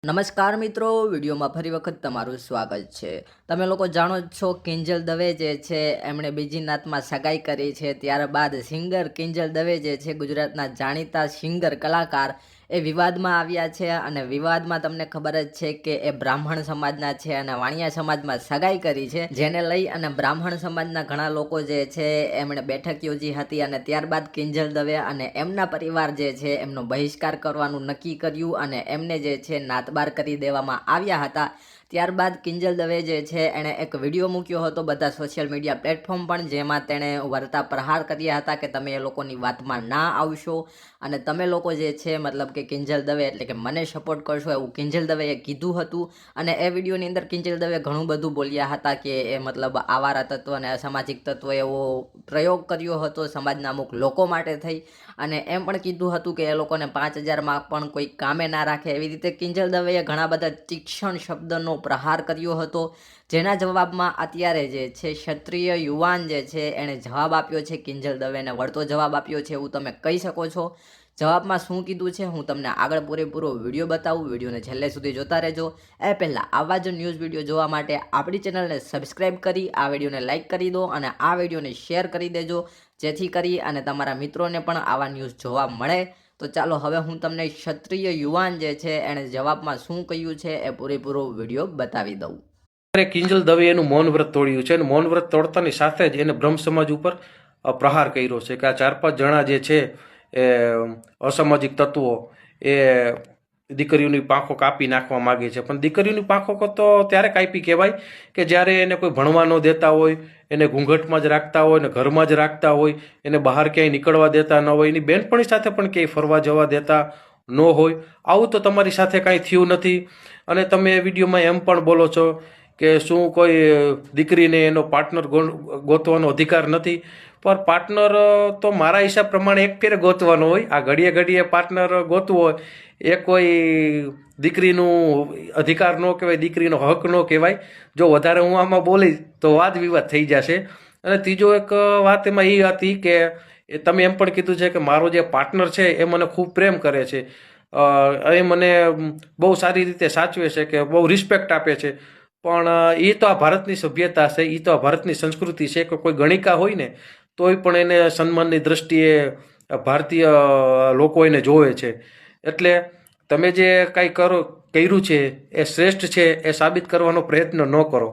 નમસ્કાર મિત્રો, વિડીયોમાં ફરી વખત તમારું સ્વાગત છે। તમે લોકો જાણો જ છો કિંજલ દવે જે છે એમણે બીજી નાતમાં સગાઈ કરી છે। ત્યારબાદ સિંગર કિંજલ દવે જે છે ગુજરાતના જાણીતા સિંગર કલાકાર એ વિવાદમાં આવ્યા છે અને વિવાદમાં તમને ખબર જ છે કે એ બ્રાહ્મણ સમાજના છે અને વાણિયા સમાજમાં સગાઈ કરી છે, જેને લઈ અને બ્રાહ્મણ સમાજના ઘણા લોકો જે છે એમણે બેઠક યોજી હતી અને ત્યારબાદ કિંજલ દવે અને એમના પરિવાર જે છે એમનો બહિષ્કાર કરવાનું નક્કી કર્યું અને એમને જે છે નાતબાર કરી દેવામાં આવ્યા હતા। ત્યારબાદ કિંજલ દવે જે છે એણે એક વિડીયો મૂક્યો હતો બધા સોશિયલ મીડિયા પ્લેટફોર્મ પણ, જેમાં તેણે વરતા પ્રહાર કર્યા હતા કે તમે એ લોકોની વાતમાં ના આવશો અને તમે લોકો જે છે મતલબ કે કિંજલ દવે એટલે કે મને સપોર્ટ કરશો એવું કિંજલ દવેએ કીધું હતું। અને એ વિડીયોની અંદર કિંજલ દવે ઘણું બધું બોલ્યા હતા કે એ મતલબ આવારા તત્વ અને અસામાજિક તત્વ એવો પ્રયોગ કર્યો હતો સમાજના અમુક લોકો માટે થઈ અને એમ પણ કીધું હતું કે એ લોકોને 5000માં પણ કોઈ કામે ના રાખે। એવી રીતે કિંજલ દવેએ ઘણા બધા તીક્ષ્ણ શબ્દનો પ્રહાર કર્યો હતો, જેના જવાબમાં અત્યારે જે છે ક્ષત્રિય યુવાન જે છે એણે જવાબ આપ્યો છે, કિંજલ દવેને વળતો જવાબ આપ્યો છે એવું તમે કહી શકો છો। જવાબમાં શું કીધું છે હું તમને આગળ પૂરેપૂરો વિડીયો બતાવું, વિડીયોને છેલ્લે સુધી જોતા રહેજો। એ પહેલાં આવા જ ન્યૂઝ વિડીયો જોવા માટે આપણી ચેનલને સબસ્ક્રાઈબ કરી આ વિડીયોને લાઇક કરી દો અને આ વિડીયોને શેર કરી દેજો, જેથી કરી અને તમારા મિત્રોને પણ આવા ન્યૂઝ જોવા મળે। તો ચાલો હવે હું તમને ક્ષત્રિય યુવાન જે છે એણે જવાબમાં શું કહ્યું છે એ પૂરેપૂરો વિડીયો બતાવી દઉં। કિંજલ દવે એનું મૌન વ્રત તોડ્યું છે અને મૌન વ્રત તોડતાની સાથે જ એને બ્રહ્મ સમાજ ઉપર પ્રહાર કર્યો છે કે આ 4-5 જણા જે છે એ અસામાજિક તત્વો એ દીકરીઓની પાંખો કાપી નાખવા માગે છે। પણ દીકરીઓની પાંખો તો ત્યારે કાપી કહેવાય કે જ્યારે એને કોઈ ભણવા ન દેતા હોય, એને ઘૂંઘટમાં જ રાખતા હોય, ને ઘરમાં જ રાખતા હોય, એને બહાર ક્યાંય નીકળવા દેતા ન હોય, એની બેનપણી સાથે પણ ક્યાંય ફરવા જવા દેતા ન હોય। આવું તો તમારી સાથે કાંઈ થયું નથી અને તમે વિડીયોમાં એમ પણ બોલો છો કે શું કોઈ દીકરીને એનો પાર્ટનર ગોતવાનો અધિકાર નથી, પણ પાર્ટનર તો મારા હિસાબ પ્રમાણે એક ફેરે ગોતવાનો હોય। આ ઘડીએ ઘડીએ પાર્ટનર ગોતવો હોય એ કોઈ દીકરીનું અધિકાર ન કહેવાય, દીકરીનો હક ન કહેવાય। જો વધારે હું આમાં બોલીશ તો વાદ વિવાદ થઈ જશે। અને ત્રીજો એક વાત એમાં એ હતી કે તમે એમ પણ કીધું છે કે મારો જે પાર્ટનર છે એ મને ખૂબ પ્રેમ કરે છે, એ મને બહુ સારી રીતે સાચવે છે, કે બહુ રિસ્પેક્ટ આપે છે। પણ એ તો આ ભારતની સભ્યતા છે, એ તો આ ભારતની સંસ્કૃતિ છે કે કોઈ ગણિકા હોય ને તોય પણ એને સન્માનની દ્રષ્ટિએ ભારતીય લોકો એને જોવે છે। એટલે તમે જે કાંઈ કર્યું છે એ શ્રેષ્ઠ છે એ સાબિત કરવાનો પ્રયત્ન ન કરો।